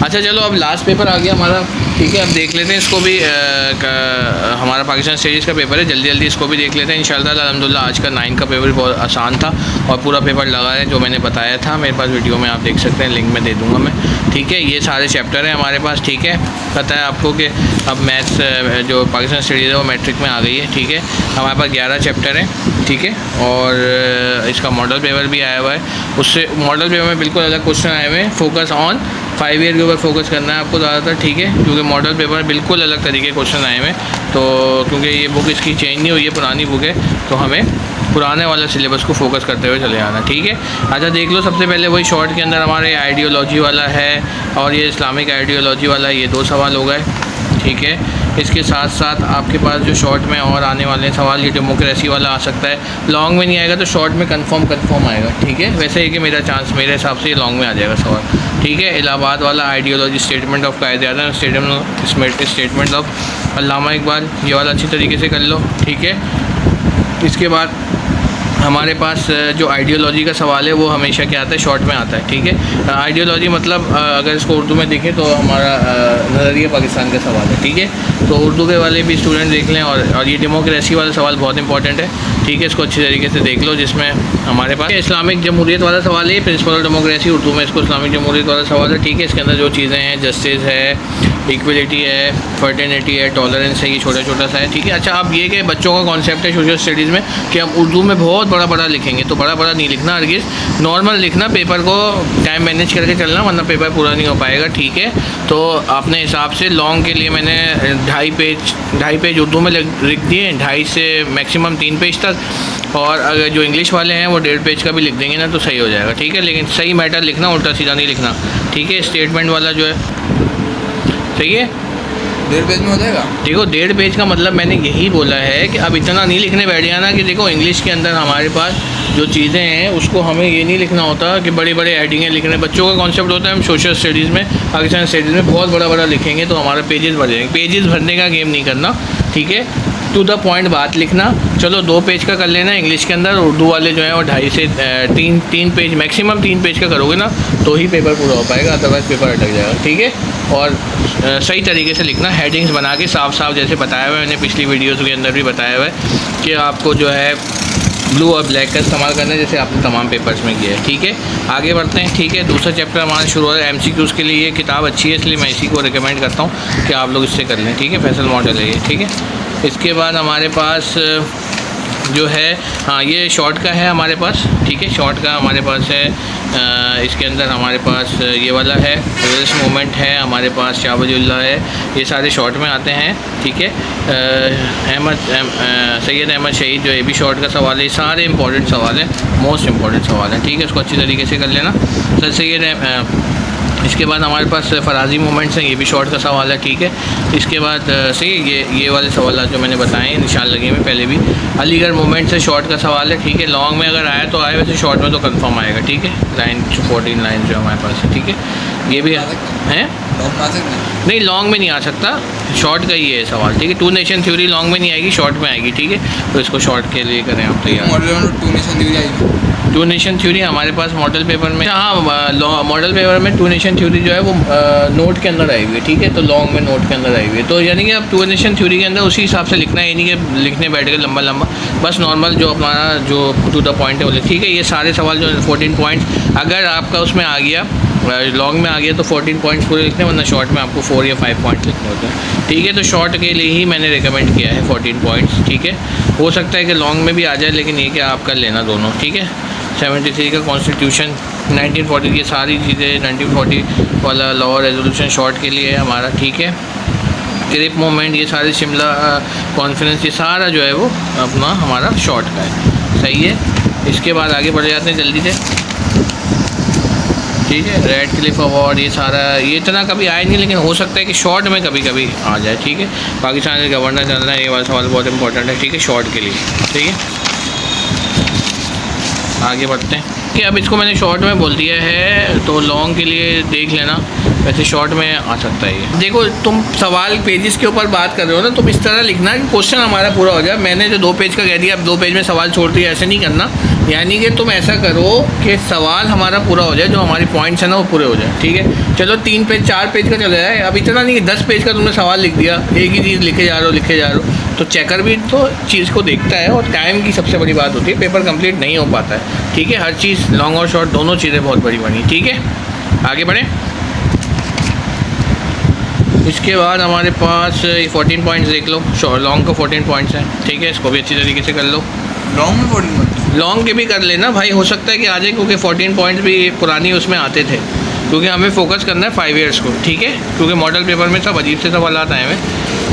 अच्छा चलो अब लास्ट पेपर आ गया हमारा, ठीक है। अब देख लेते हैं इसको भी। हमारा पाकिस्तान स्टडीज़ का पेपर है, जल्दी जल्दी इसको भी देख लेते हैं इंशाल्लाह। अल्हम्दुलिल्लाह आज का 9 का पेपर बहुत आसान था और पूरा पेपर लगा है जो मैंने बताया था। मेरे पास वीडियो में आप देख सकते हैं, लिंक में दे दूँगा मैं, ठीक है। ये सारे चैप्टर हैं हमारे पास, ठीक है। पता है आपको कि अब मैथ्स जो पाकिस्तान स्टडीज़ है वो मैट्रिक में आ गई है, ठीक है। हमारे पास 11 चैप्टर हैं, ठीक है। और इसका मॉडल पेपर भी आया हुआ है, उससे मॉडल पेपर में बिल्कुल अलग क्वेश्चन आए हुए हैं। फोकस ऑन 5 ईयर के ऊपर फोकस करना है आपको ज़्यादातर, ठीक है, क्योंकि मॉडल पेपर में बिल्कुल अलग तरीके के क्वेश्चन आए हुए हैं। तो क्योंकि ये बुक इसकी चेंज नहीं हुई है, पुरानी बुक है, तो हमें पुराने वाले सिलेबस को फोकस करते हुए चले आना, ठीक है। अच्छा देख लो, सबसे पहले वही शॉर्ट के अंदर हमारे आइडियोलॉजी वाला है और ये इस्लामिक आइडियोलॉजी वाला है, ये 2 सवाल हो गए, ठीक है। इसके साथ साथ आपके पास जो शॉर्ट में और आने वाले सवाल, ये डेमोक्रेसी वाला आ सकता है। लॉन्ग में नहीं आएगा तो शॉर्ट में कंफर्म आएगा, ठीक है। वैसे ही कि मेरा चांस, मेरे हिसाब से ये लॉन्ग में आ जाएगा सवाल, ठीक है। इलाहाबाद वाला ideology, statement of Quaid-e-Azam, statement of Allama Iqbal, ये वाला अच्छी तरीके से कर लो, ठीक है। इसके बाद हमारे पास जो आइडियोलॉजी का सवाल है वो हमेशा क्या आता है, शॉर्ट में आता है, ठीक है। आइडियोलॉजी मतलब अगर इसको उर्दू में देखें तो हमारा नज़रिया पाकिस्तान का सवाल है, ठीक है। तो उर्दू के वाले भी स्टूडेंट देख लें। और ये डेमोक्रेसी वाला सवाल बहुत इंपॉर्टेंट है, ठीक है। इसको अच्छी तरीके से देख लो, जिसमें हमारे पास इस्लामिक जमहूरियत वाला सवाल है, प्रिंसिपल ऑफ डेमोक्रेसी, उर्दू में इसको इस्लामिक जमहूरियत वाला सवाल है, ठीक है। इसके अंदर जो चीज़ें हैं, जस्टिस है, इक्वलिटी है, फर्टेनिटी है, टॉलरेंस है, ये छोटा छोटा सा है, ठीक है। अच्छा अब ये कि बच्चों का कॉन्सेप्ट है सोशल स्टडीज़ में कि हम उर्दू में बहुत बड़ा बड़ा लिखेंगे, तो बड़ा बड़ा नहीं लिखना हरगिज़, नॉर्मल लिखना, पेपर को टाइम मैनेज करके चलना, वरना पेपर पूरा नहीं हो पाएगा, ठीक है। तो अपने हिसाब से लॉन्ग के लिए मैंने 2.5 पेज उर्दू में लिख दिए, 2.5 से मैक्सिमम 3 पेज तक। और अगर जो इंग्लिश वाले हैं वो 1.5 पेज का भी लिख देंगे ना तो सही हो जाएगा, ठीक है। लेकिन सही मैटर लिखना, उल्टा सीधा नहीं लिखना, ठीक है। स्टेटमेंट वाला जो है सही है, 1.5 पेज में हो जाएगा। देखो 1.5 पेज का मतलब मैंने यही बोला है कि अब इतना नहीं लिखने बैठ जाना कि देखो इंग्लिश के अंदर हमारे पास जो चीज़ें हैं उसको हमें ये नहीं लिखना होता कि बड़े बड़े हेडिंगें लिखने। बच्चों का कॉन्सेप्ट होता है हम सोशल स्टडीज़ में, पाकिस्तान स्टडीज़ में बहुत बड़ा बड़ा लिखेंगे तो हमारा पेजेस भर जाएंगे। पेजेस भरने का गेम नहीं करना, ठीक है। टू द पॉइंट बात लिखना। चलो 2 पेज का कर लेना इंग्लिश के अंदर, उर्दू वाले जो है वो 2.5 से 3 पेज, मैक्सिमम 3 पेज का करोगे ना तो ही पेपर पूरा हो पाएगा, अदरवाइज़ पेपर अटक जाएगा, ठीक है। और सही तरीके से लिखना, हेडिंग्स बना के साफ साफ, जैसे बताया हुआ है मैंने पिछली वीडियोज़ के अंदर भी बताया हुआ है कि आपको जो है ब्लू और ब्लैक का इस्तेमाल करना है, जैसे आपने तमाम पेपर्स में किया है, ठीक है। आगे बढ़ते हैं, ठीक है। दूसरा चैप्टर हमारा शुरू हो रहा है MCQs के लिए। ये किताब अच्छी है इसलिए मैं इसी को रिकमेंड करता हूँ कि आप लोग इससे कर लें, ठीक है। फैसल मॉडल है ये, ठीक है। इसके बाद हमारे पास जो है, हाँ ये शॉर्ट का है हमारे पास, ठीक है। शॉर्ट का हमारे पास है, इसके अंदर हमारे पास ये वाला है, रिवर्स मूवमेंट है हमारे पास, शाह वलीउल्लाह है, ये सारे शॉर्ट में आते हैं, ठीक है। सैयद अहमद शहीद जो ये भी शॉर्ट का सवाल है। सारे इंपॉर्टेंट सवाल हैं, मोस्ट इंपॉर्टेंट सवाल हैं, ठीक है। इसको अच्छी तरीके से कर लेना। सर सैयद इसके बाद हमारे पास फराजी मूवमेंट्स हैं, ये भी शॉर्ट का सवाल है, ठीक है। इसके बाद सही ये वाले सवाल जो मैंने बताए हैं निशान लगे में पहले भी। अलीगढ़ मूवमेंट से शॉर्ट का सवाल है, ठीक है। लॉन्ग में अगर आया तो आए, वैसे शॉर्ट में तो कंफर्म आएगा, ठीक है। 14 लाइन जो हमारे पास है, ठीक है। ये भी है, नहीं लॉन्ग में नहीं आ सकता, शॉर्ट का ही है सवाल, ठीक है। 2 नेशन थ्योरी लॉन्ग में नहीं आएगी, शॉर्ट में आएगी, ठीक है। तो इसको शॉर्ट के लिए करें आप तैयार। 2 नेशन थ्योरी हमारे पास मॉडल पेपर में, हाँ मॉडल पेपर में 2 नेशन थ्योरी जो है वो नोट के अंदर आई हुई है, ठीक है। तो लॉन्ग में नोट के अंदर आई हुई है, तो यानी कि अब 2 नेशन थ्योरी के अंदर उसी हिसाब से लिखना है, यानी कि लिखने बैठ गए लंबा लंबा, बस नॉर्मल जो हमारा जो टू द पॉइंट है बोले, ठीक है। ये सारे सवाल जो 14 पॉइंट्स अगर आपका उसमें आ गया, लॉन्ग में आ गया तो 14 पॉइंट्स पूरे लिखने, वरना शॉर्ट में आपको 4 या 5 पॉइंट्स लिखने होते हैं, ठीक है। तो शॉर्ट के लिए ही मैंने रिकमेंड किया है 14 पॉइंट्स, ठीक है। हो सकता है कि लॉन्ग में भी आ जाए, लेकिन ये कि आप कर लेना दोनों, ठीक है। 73 का कॉन्स्टिट्यूशन, 1940 की सारी चीज़ें, 1940 वाला लॉ रेजोल्यूशन शॉर्ट के लिए है हमारा, ठीक है। क्रिप मूवमेंट, ये सारे शिमला कॉन्फ्रेंस, ये सारा जो है वो अपना हमारा शॉर्ट का है, सही है। इसके बाद आगे बढ़ जाते हैं जल्दी से, ठीक है। रेड क्लिफ अवार्ड, ये सारा ये इतना कभी आया नहीं, लेकिन हो सकता है कि शॉर्ट में कभी कभी आ जाए, ठीक है। पाकिस्तान के गवर्नर जनरल है, ये वाला सवाल बहुत इंपॉर्टेंट है, ठीक है, शॉर्ट के लिए, ठीक है। आगे बढ़ते हैं, ओके, अब इसको मैंने शॉर्ट में बोल दिया है, तो लॉन्ग के लिए देख लेना, वैसे शॉर्ट में आ सकता है ये। देखो तुम सवाल पेजेस के ऊपर बात कर रहे हो ना, तुम इस तरह लिखना कि क्वेश्चन हमारा पूरा हो जाए। मैंने जो 2 पेज का कह दिया, अब 2 पेज में सवाल छोड़ दिया, ऐसे नहीं करना। यानी कि तुम ऐसा करो कि सवाल हमारा पूरा हो जाए, जो हमारी पॉइंट्स हैं ना वो पूरे हो जाए, ठीक है। चलो 3 पेज 4 पेज का चला जाए, अब इतना नहीं कि 10 पेज का तुमने सवाल लिख दिया, एक ही चीज़ लिखे जा रहे हो। तो चेकर भी तो चीज़ को देखता है, और टाइम की सबसे बड़ी बात होती है, पेपर कंप्लीट नहीं हो पाता है, ठीक है। हर चीज़ लॉन्ग और शॉर्ट दोनों चीज़ें बहुत बड़ी बनी, ठीक है। आगे बढ़ें। इसके बाद हमारे पास 14 पॉइंट्स देख लो, लॉन्ग का 14 पॉइंट्स हैं, ठीक है। इसको भी अच्छी तरीके से कर लो। लॉन्ग में 14 पॉइंट, लॉन्ग के भी कर लेना भाई, हो सकता है कि आ जाए, क्योंकि 14 पॉइंट्स भी पुरानी उसमें आते थे, क्योंकि हमें फोकस करना है 5 ईयर्स को, ठीक है। क्योंकि मॉडल पेपर में सब अजीब से सवाल आए हैं,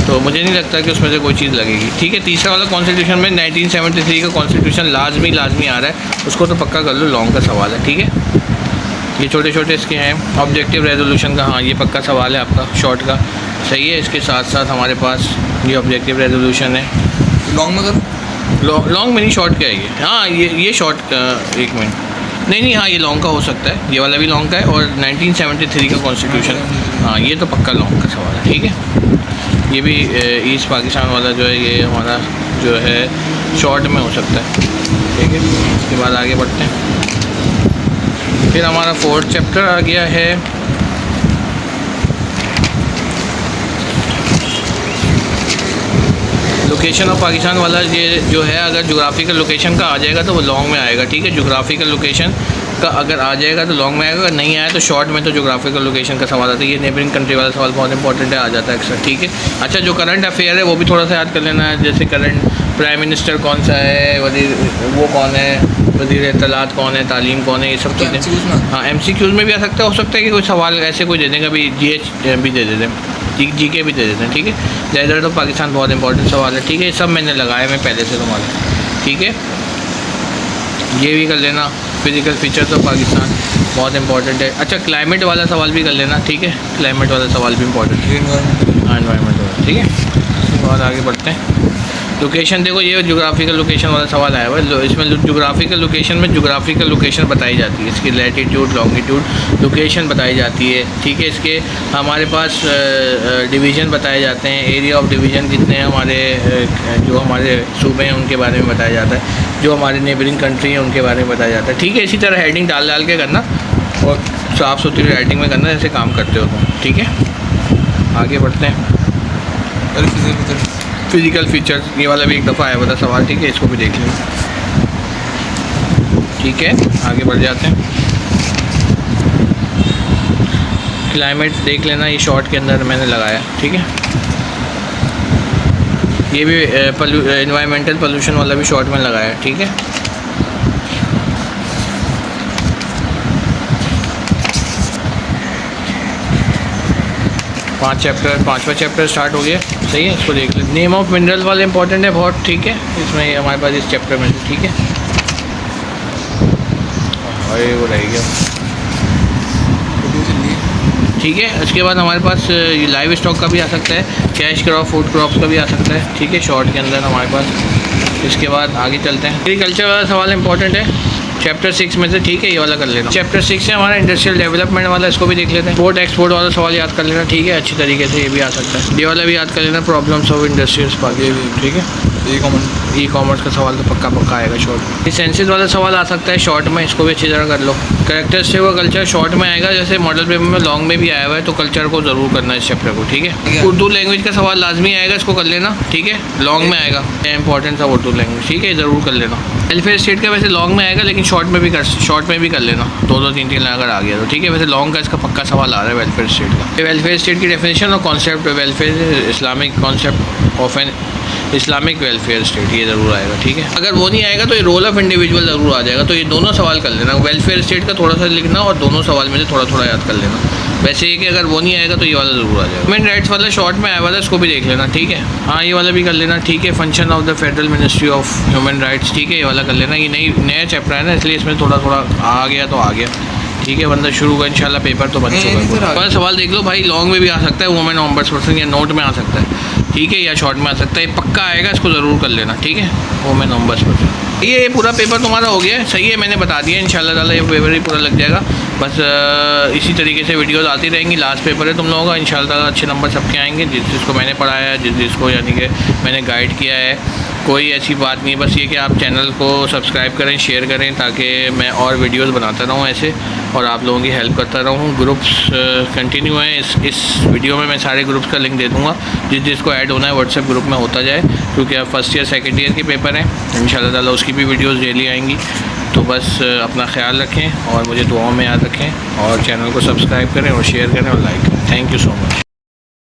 तो मुझे नहीं लगता कि उसमें से कोई चीज़ लगेगी, ठीक है। तीसरा वाला कॉन्स्टिट्यूशन में 1973 का कॉन्स्टिट्यूशन लाजमी आ रहा है, उसको तो पक्का कर लो, लॉन्ग का सवाल है, ठीक है। ये छोटे छोटे इसके हैं। ऑब्जेक्टिव रेजोल्यूशन का, हाँ ये पक्का सवाल है आपका, शॉर्ट का, सही है। इसके साथ साथ हमारे पास ये ऑब्जेक्टिव रेजोल्यूशन है। लॉन्ग में कर, लॉन्ग में नहीं, शॉर्ट का है ये। हाँ ये शॉर्ट का, 1 मिनट, नहीं हाँ ये लॉन्ग का हो सकता है, ये वाला भी लॉन्ग का है, और 1973 का कॉन्स्टिट्यूशन, हाँ ये तो पक्का लॉन्ग का सवाल है, ठीक है। ये भी ईस्ट पाकिस्तान वाला जो है, ये हमारा जो है शॉर्ट में हो सकता है, ठीक है। इसके बाद आगे बढ़ते हैं। फिर हमारा 4th चैप्टर आ गया है, लोकेशन ऑफ पाकिस्तान वाला। ये जो है, अगर जोग्राफिकल लोकेशन का आ जाएगा तो वो लॉन्ग में आएगा, ठीक है। जोग्राफिकल लोकेशन का अगर आ जाएगा तो लॉन्ग में आएगा, अगर नहीं आया तो शॉर्ट में तो जोग्राफिकल लोकेशन का सवाल आता है। ये नेबरिंग कंट्री वाला सवाल बहुत इंपॉर्टेंट है, आ जाता है अक्सर, ठीक है। अच्छा, जो करंट अफेयर है वो भी थोड़ा सा याद कर लेना है, जैसे करंट प्राइम मिनिस्टर कौन सा है, वज़ीर वो कौन है, वज़ीर इत्तलात कौन है, तालीम कौन है, ये सब चीज़ें। हाँ MCQs में भी आ सकता है, हो सकता है कि कोई सवाल ऐसे कोई दे देंगे, अभी GH भी दे देते हैं, GK भी दे देते हैं, ठीक है। ज़्यादातर तो पाकिस्तान बहुत इंपॉर्टेंट सवाल है, ठीक है। ये सब मैंने लगाया मैं पहले से तुम्हारे, ठीक है। ये भी कर लेना। फिजिकल फीचर्स ऑफ पाकिस्तान बहुत इंपॉर्टेंट है। अच्छा, क्लाइमेट वाला सवाल भी कर लेना, ठीक है। क्लाइमेट वाला सवाल भी इंपॉर्टेंट है, एनवायरनमेंट वाला, ठीक है। उसके बाद आगे बढ़ते हैं। लोकेशन देखो, ये जोग्राफिकल लोकेशन वाला सवाल आया हुआ है, इसमें जोग्राफिकल लोकेशन में जोग्राफिकल लोकेशन बताई जाती है, इसकी लैटीट्यूड लॉन्गिट्यूड लोकेशन बताई जाती है, ठीक है। इसके हमारे पास डिवीज़न बताए जाते हैं, एरिया ऑफ डिवीज़न कितने हैं हमारे, जो हमारे सूबे हैं उनके बारे में बताया जाता है, जो हमारे नेबरिंग कंट्री हैं उनके बारे में बताया जाता है, ठीक है। इसी तरह हेडिंग डाल के करना, और साफ़ सुथरी राइटिंग में करना, जैसे काम करते हो तुम, ठीक है। आगे बढ़ते हैं। फिजिकल फीचर्स, ये वाला भी एक दफ़ा आया हुआ था सवाल, ठीक है। इसको भी देख लें, ठीक है। आगे बढ़ जाते हैं। क्लाइमेट देख लेना, ये शॉर्ट के अंदर मैंने लगाया, ठीक है। ये भी एनवायरमेंटल पोल्यूशन वाला भी शॉर्ट में लगाया, ठीक है। पाँचवा चैप्टर स्टार्ट हो गया, सही है। इसको देख ले। नेम ऑफ मिनरल वाले इंपॉर्टेंट है बहुत, ठीक है। इसमें हमारे पास इस चैप्टर में, ठीक है। और वो रह गया, ठीक है। उसके बाद हमारे पास लाइव स्टॉक का भी आ सकता है, कैश क्रॉप, फूड क्रॉप्स का भी आ सकता है, ठीक है, शॉर्ट के अंदर हमारे पास। इसके बाद आगे चलते हैं। एग्रीकल्चर वाला सवाल इंपॉर्टेंट है चैप्टर 6 में से, ठीक है। ये वाला कर लेना। चैप्टर 6 है हमारा इंडस्ट्रियल डेवलपमेंट वाला, इसको भी देख लेते हैं। इंपोर्ट एक्सपोर्ट वाला सवाल याद कर लेना, ठीक है, अच्छी तरीके से। ये भी आ सकता है, ये वाला भी याद कर लेना, प्रॉब्लम्स ऑफ इंडस्ट्रीज पार्क, ठीक है। ई कॉमर्स का सवाल तो पक्का आएगा शॉर्ट। सेंसेस वाला सवाल आ सकता है शॉर्ट में, इसको भी अच्छी तरह कर लो। कैरेक्टरिस्टिक व कल्चर शॉर्ट में आएगा, जैसे मॉडल पेपर में लॉन्ग में भी आया हुआ है, तो कल्चर को ज़रूर करना है इस चैप्टर को, ठीक है। उर्दू लैंग्वेज का सवाल लाजमी आएगा, इसको कर लेना, ठीक है। लॉन्ग में आएगा, इंपॉर्टेंट था उर्दू लैंग्वेज, ठीक है, ज़रूर कर लेना। वेलफेयर स्टेट का वैसे लॉन्ग में आएगा, लेकिन शॉर्ट में भी कर लेना, 2-3 अगर आ गया तो, ठीक है। वैसे लॉन्ग का इसका पक्का सवाल आ रहा है वेलफेयर स्टेट का। वेलफेयर स्टेट की डेफिनेशन और concept, welfare Islamic concept of an Islamic welfare state, ये ज़रूर आएगा, ठीक है। अगर वो नहीं आएगा तो ये रोल ऑफ इंडिविजुअल ज़रूर आ जाएगा, तो ये दोनों सवाल कर लेना। वेलफेयर स्टेट का थोड़ा सा लिखना और दोनों सवाल में से थोड़ा याद कर लेना। वैसे ये कि अगर वो नहीं आएगा तो ये वाला ज़रूर आ जाएगा। ह्यूमन राइट्स वाला शॉर्ट में आया वाला, इसको भी देख लेना, ठीक है। हाँ ये वाला भी कर लेना, ठीक है। Function of the federal ministry of human rights, ठीक है, ये वाला कर लेना। ये नया चैप्टर है ना, इसलिए इसमें थोड़ा आ गया तो आ गया, ठीक है। बंदा शुरू का इंशाल्लाह पेपर तो बन चुका है। सवाल देख लो भाई, लॉन्ग में भी आ सकता है, वुमेन ऑम्बड्सपर्सन या नोट में आ सकता है, ठीक है, या शॉर्ट में आ सकता है, पक्का आएगा, इसको ज़रूर कर लेना, ठीक है। वुमेन ऑम्बड्सपर्सन ये पूरा पेपर तुम्हारा हो गया है, सही है, मैंने बता दिया। इंशाल्लाह ताला ये पेपर ही पूरा लग जाएगा। बस इसी तरीके से वीडियोस आती रहेंगी। लास्ट पेपर है तुम लोगों का, इंशाल्लाह ताला अच्छे नंबर सबके आएंगे। जिसको मैंने पढ़ाया है, जिसको यानी कि मैंने गाइड किया है, कोई ऐसी बात नहीं। बस ये कि आप चैनल को सब्सक्राइब करें, शेयर करें, ताकि मैं और वीडियोस बनाता रहूँ ऐसे, और आप लोगों की हेल्प करता रहूँ। ग्रुप्स कंटिन्यू हैं। इस वीडियो में मैं सारे ग्रुप्स का लिंक दे दूँगा, जिसको ऐड होना है व्हाट्सएप ग्रुप में होता जाए, क्योंकि अब फर्स्ट ईयर सेकेंड ईयर के पेपर हैं। इंशाल्लाह ताला उसकी भी वीडियोस डेली आएंगी। तो बस अपना ख्याल रखें और मुझे दुआओं में याद रखें, और चैनल को सब्सक्राइब करें और शेयर करें और लाइक करें। Thank you so much.